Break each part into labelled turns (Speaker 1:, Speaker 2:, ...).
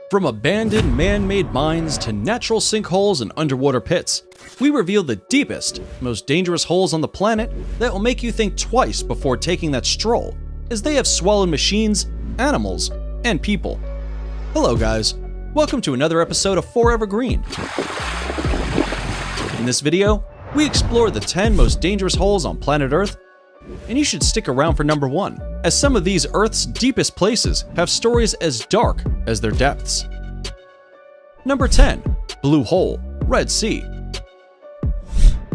Speaker 1: From abandoned man-made mines to natural sinkholes and underwater pits, we reveal the deepest, most dangerous holes on the planet that will make you think twice before taking that stroll, as they have swallowed machines, animals, and people. Hello guys, welcome to another episode of Forever Green. In this video, we explore the 10 most dangerous holes on planet Earth, and you should stick around for number 1, as some of these Earth's deepest places have stories as dark as their depths. Number 10. Blue Hole, Red Sea.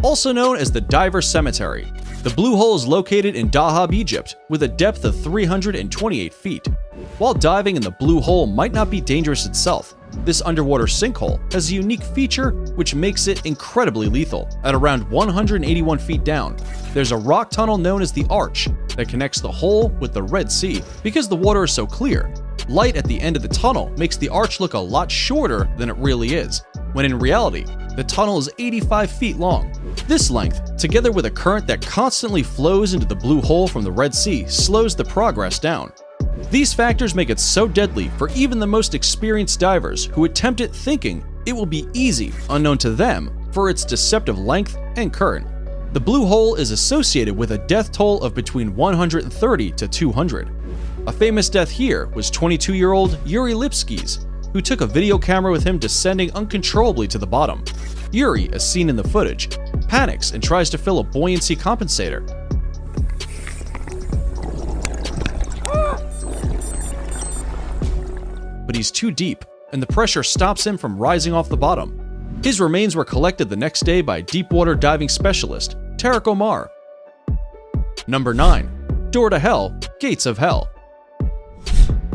Speaker 1: Also known as the Diver Cemetery, the Blue Hole is located in Dahab, Egypt, with a depth of 328 feet. While diving in the Blue Hole might not be dangerous itself, this underwater sinkhole has a unique feature which makes it incredibly lethal. At around 181 feet down, there's a rock tunnel known as the Arch that connects the hole with the Red Sea. Because the water is so clear, light at the end of the tunnel makes the arch look a lot shorter than it really is, when in reality, the tunnel is 85 feet long. This length, together with a current that constantly flows into the Blue Hole from the Red Sea, slows the progress down. These factors make it so deadly for even the most experienced divers who attempt it thinking it will be easy, unknown to them, for its deceptive length and current. The Blue Hole is associated with a death toll of between 130 to 200. A famous death here was 22-year-old Yuri Lipsky's, who took a video camera with him descending uncontrollably to the bottom. Yuri, as seen in the footage, panics and tries to fill a buoyancy compensator. But he's too deep, and the pressure stops him from rising off the bottom. His remains were collected the next day by deep-water diving specialist Tariq Omar. Number 9. Door to Hell, Gates of Hell.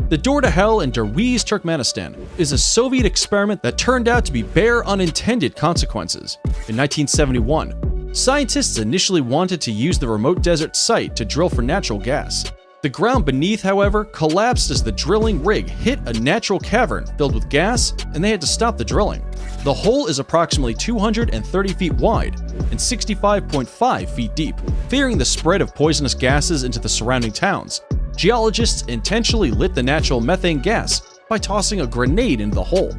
Speaker 1: The Door to Hell in Derwiz, Turkmenistan is a Soviet experiment that turned out to be bare unintended consequences. In 1971, scientists initially wanted to use the remote desert site to drill for natural gas. The ground beneath, however, collapsed as the drilling rig hit a natural cavern filled with gas, and they had to stop the drilling. The hole is approximately 230 feet wide and 65.5 feet deep. Fearing the spread of poisonous gases into the surrounding towns, geologists intentionally lit the natural methane gas by tossing a grenade into the hole,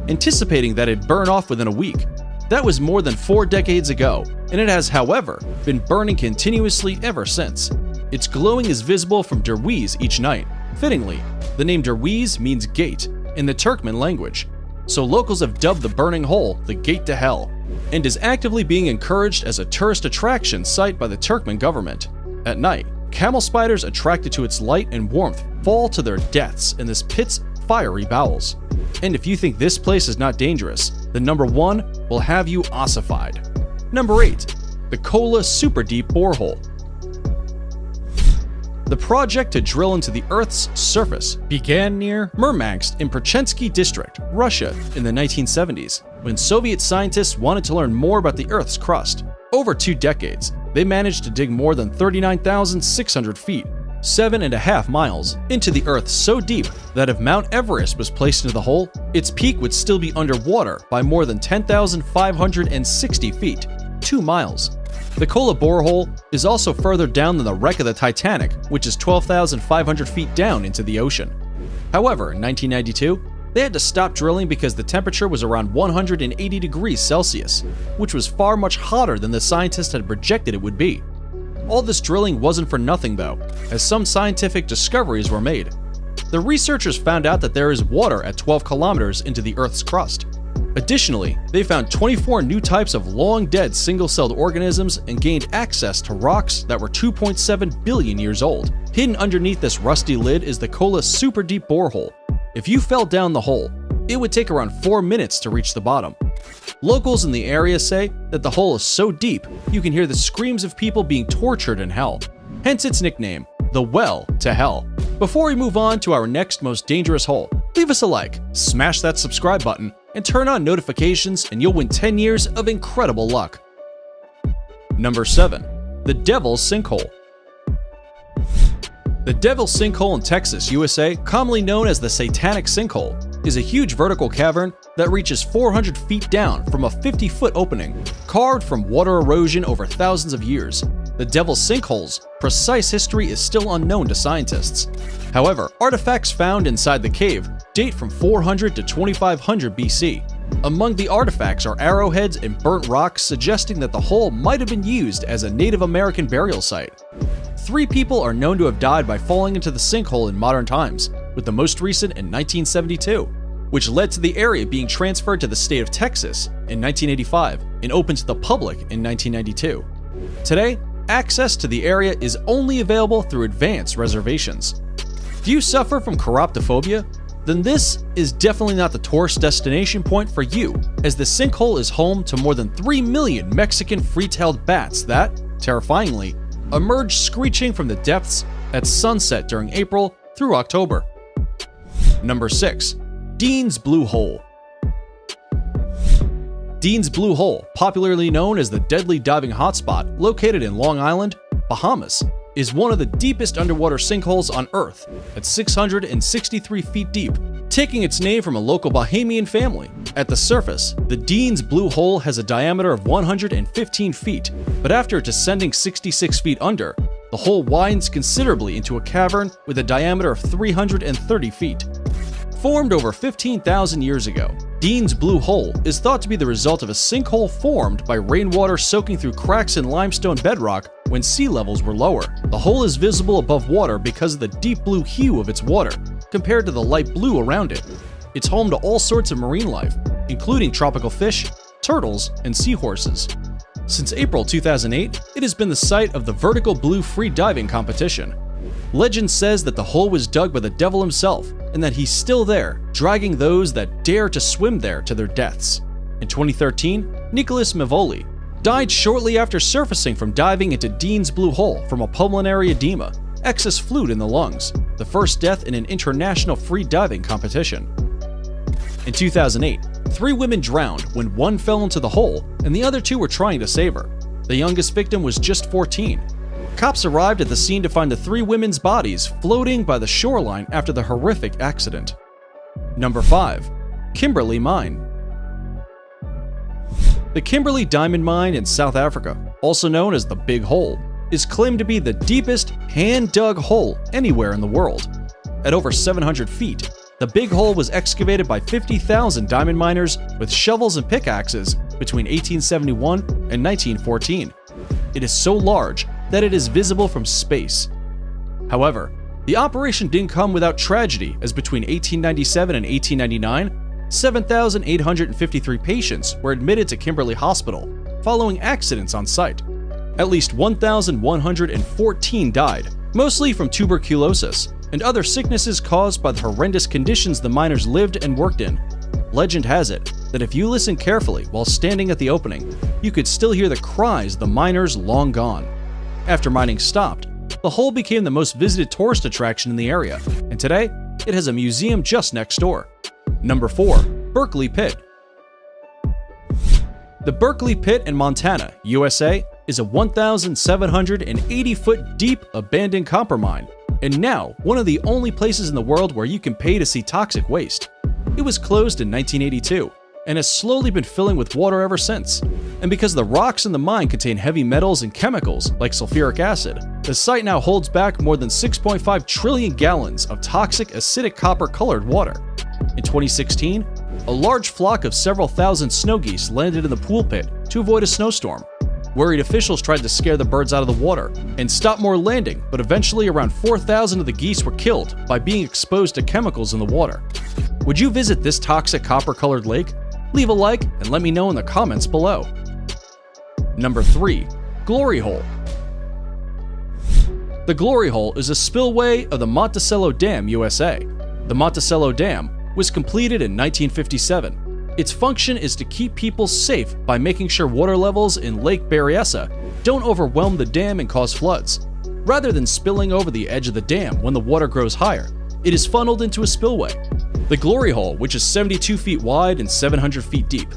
Speaker 1: anticipating that it'd burn off within a week. That was more than 4 decades ago, and it has, however, been burning continuously ever since. Its glowing is visible from Derwiz each night. Fittingly, the name Derwiz means gate in the Turkmen language, so locals have dubbed the burning hole the Gate to Hell, and is actively being encouraged as a tourist attraction site by the Turkmen government. At night, camel spiders attracted to its light and warmth fall to their deaths in this pit's fiery bowels. And if you think this place is not dangerous, then number 1 will have you ossified. Number 8. The Kola Super Deep Borehole. The project to drill into the Earth's surface began near Murmansk in Perchensky District, Russia, in the 1970s, when Soviet scientists wanted to learn more about the Earth's crust. Over 2 decades, they managed to dig more than 39,600 feet, 7.5 miles, into the Earth so deep that if Mount Everest was placed into the hole, its peak would still be underwater by more than 10,560 feet, 2 miles. The Kola borehole is also further down than the wreck of the Titanic, which is 12,500 feet down into the ocean. However, in 1992, they had to stop drilling because the temperature was around 180 degrees Celsius, which was far much hotter than the scientists had projected it would be. All this drilling wasn't for nothing though, as some scientific discoveries were made. The researchers found out that there is water at 12 kilometers into the Earth's crust. Additionally, they found 24 new types of long-dead single-celled organisms and gained access to rocks that were 2.7 billion years old. Hidden underneath this rusty lid is the Kola Super Deep Borehole. If you fell down the hole, it would take around 4 minutes to reach the bottom. Locals in the area say that the hole is so deep, you can hear the screams of people being tortured in hell. Hence its nickname, the Well to Hell. Before we move on to our next most dangerous hole, leave us a like, smash that subscribe button, and turn on notifications and you'll win 10 years of incredible luck. Number 7. The Devil's Sinkhole. The Devil's Sinkhole in Texas, USA, commonly known as the Satanic Sinkhole, is a huge vertical cavern that reaches 400 feet down from a 50-foot opening, carved from water erosion over thousands of years. The Devil's Sinkhole's precise history is still unknown to scientists. However, artifacts found inside the cave date from 400 to 2500 BC. Among the artifacts are arrowheads and burnt rocks, suggesting that the hole might have been used as a Native American burial site. 3 people are known to have died by falling into the sinkhole in modern times, with the most recent in 1972, which led to the area being transferred to the state of Texas in 1985 and opened to the public in 1992. Today, access to the area is only available through advance reservations. Do you suffer from chiroptophobia? Then this is definitely not the tourist destination point for you, as the sinkhole is home to more than 3 million Mexican free-tailed bats that, terrifyingly, emerge screeching from the depths at sunset during April through October. Number 6. Dean's Blue Hole. Dean's Blue Hole, popularly known as the deadly diving hotspot located in Long Island, Bahamas, is one of the deepest underwater sinkholes on Earth at 663 feet deep, taking its name from a local Bahamian family. At the surface, the Dean's Blue Hole has a diameter of 115 feet, but after descending 66 feet under, the hole widens considerably into a cavern with a diameter of 330 feet. Formed over 15,000 years ago, Dean's Blue Hole is thought to be the result of a sinkhole formed by rainwater soaking through cracks in limestone bedrock when sea levels were lower. The hole is visible above water because of the deep blue hue of its water, compared to the light blue around it. It's home to all sorts of marine life, including tropical fish, turtles, and seahorses. Since April 2008, it has been the site of the Vertical Blue Free Diving competition. Legend says that the hole was dug by the devil himself, and that he's still there, dragging those that dare to swim there to their deaths. In 2013, Nicholas Mevoli died shortly after surfacing from diving into Dean's Blue Hole from a pulmonary edema, excess fluid in the lungs, the first death in an international free diving competition. In 2008, 3 women drowned when one fell into the hole and the other 2 were trying to save her. The youngest victim was just 14. Cops arrived at the scene to find the 3 women's bodies floating by the shoreline after the horrific accident. Number 5. Kimberley Mine. The Kimberley Diamond Mine in South Africa, also known as the Big Hole, is claimed to be the deepest hand-dug hole anywhere in the world. At over 700 feet, the Big Hole was excavated by 50,000 diamond miners with shovels and pickaxes between 1871 and 1914. It is so large that it is visible from space. However, the operation didn't come without tragedy, as between 1897 and 1899, 7,853 patients were admitted to Kimberley Hospital following accidents on site. At least 1,114 died, mostly from tuberculosis and other sicknesses caused by the horrendous conditions the miners lived and worked in. Legend has it that if you listen carefully while standing at the opening, you could still hear the cries of the miners long gone. After mining stopped, the hole became the most visited tourist attraction in the area, and today, it has a museum just next door. Number 4. Berkeley Pit. The Berkeley Pit in Montana, USA, is a 1,780-foot deep abandoned copper mine, and now one of the only places in the world where you can pay to see toxic waste. It was closed in 1982, and has slowly been filling with water ever since. And because the rocks in the mine contain heavy metals and chemicals like sulfuric acid, the site now holds back more than 6.5 trillion gallons of toxic acidic copper-colored water. In 2016, a large flock of several thousand snow geese landed in the pool pit to avoid a snowstorm. Worried officials tried to scare the birds out of the water and stop more landing, but eventually around 4,000 of the geese were killed by being exposed to chemicals in the water. Would you visit this toxic copper-colored lake? Leave a like and let me know in the comments below. Number 3. Glory Hole. The Glory Hole is a spillway of the Monticello Dam, USA. The Monticello Dam was completed in 1957. Its function is to keep people safe by making sure water levels in Lake Berryessa don't overwhelm the dam and cause floods. Rather than spilling over the edge of the dam when the water grows higher, it is funneled into a spillway. The Glory Hole, which is 72 feet wide and 700 feet deep.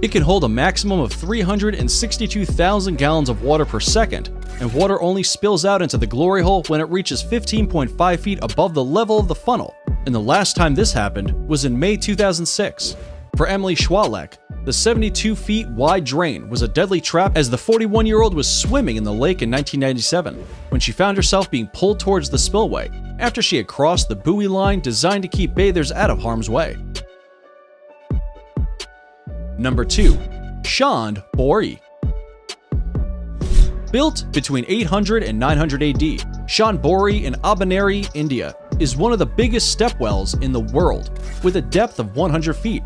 Speaker 1: It can hold a maximum of 362,000 gallons of water per second, and water only spills out into the Glory Hole when it reaches 15.5 feet above the level of the funnel, and the last time this happened was in May 2006. For Emily Schwalek, the 72 feet wide drain was a deadly trap as the 41-year-old was swimming in the lake in 1997 when she found herself being pulled towards the spillway after she had crossed the buoy line designed to keep bathers out of harm's way. Number 2. Chand Bori. Built between 800 and 900 AD, Chand Bori in Abaneri, India, is one of the biggest step wells in the world, with a depth of 100 feet.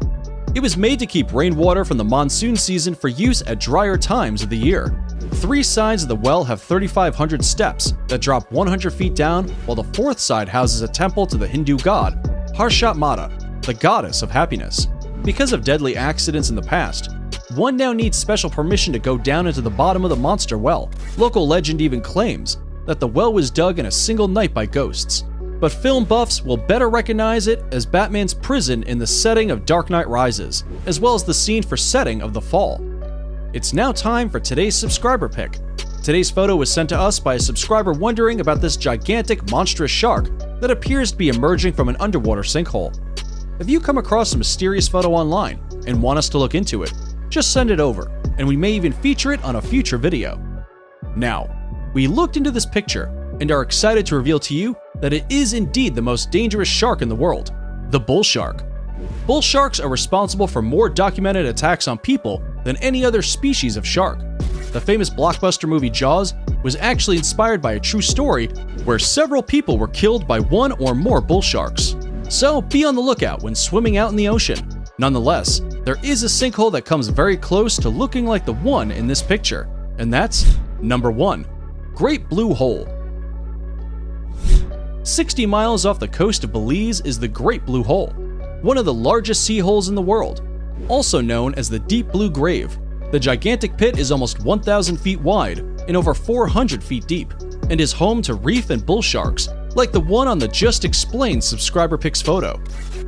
Speaker 1: It was made to keep rainwater from the monsoon season for use at drier times of the year. 3 sides of the well have 3,500 steps that drop 100 feet down, while the 4th side houses a temple to the Hindu god, Harshat Mata, the goddess of happiness. Because of deadly accidents in the past, one now needs special permission to go down into the bottom of the monster well. Local legend even claims that the well was dug in a single night by ghosts, but film buffs will better recognize it as Batman's prison in the setting of Dark Knight Rises, as well as the scene for setting of The Fall. It's now time for today's subscriber pick. Today's photo was sent to us by a subscriber wondering about this gigantic, monstrous shark that appears to be emerging from an underwater sinkhole. If you come across a mysterious photo online and want us to look into it, just send it over, and we may even feature it on a future video. Now, we looked into this picture and are excited to reveal to you that it is indeed the most dangerous shark in the world, the bull shark. Bull sharks are responsible for more documented attacks on people than any other species of shark. The famous blockbuster movie Jaws was actually inspired by a true story where several people were killed by one or more bull sharks. So be on the lookout when swimming out in the ocean. Nonetheless, there is a sinkhole that comes very close to looking like the one in this picture, and that's number 1, Great Blue Hole. 60 miles off the coast of Belize is the Great Blue Hole, one of the largest sea holes in the world, also known as the Deep Blue Grave. The gigantic pit is almost 1,000 feet wide and over 400 feet deep, and is home to reef and bull sharks, like the one on the just explained subscriber picks photo.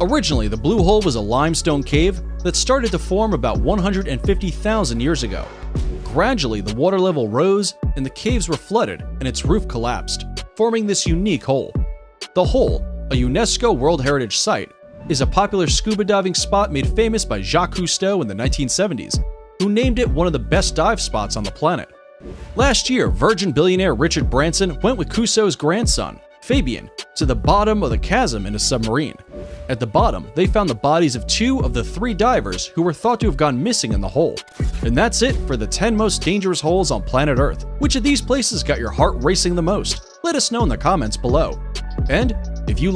Speaker 1: Originally, the Blue Hole was a limestone cave that started to form about 150,000 years ago. Gradually, the water level rose and the caves were flooded and its roof collapsed, forming this unique hole. The hole, a UNESCO World Heritage Site, is a popular scuba diving spot made famous by Jacques Cousteau in the 1970s, who named it one of the best dive spots on the planet. Last year, Virgin billionaire Richard Branson went with Cousteau's grandson, Fabien, to the bottom of the chasm in a submarine. At the bottom, they found the bodies of 2 of the 3 divers who were thought to have gone missing in the hole. And that's it for the 10 most dangerous holes on planet Earth. Which of these places got your heart racing the most? Let us know in the comments below. And if you like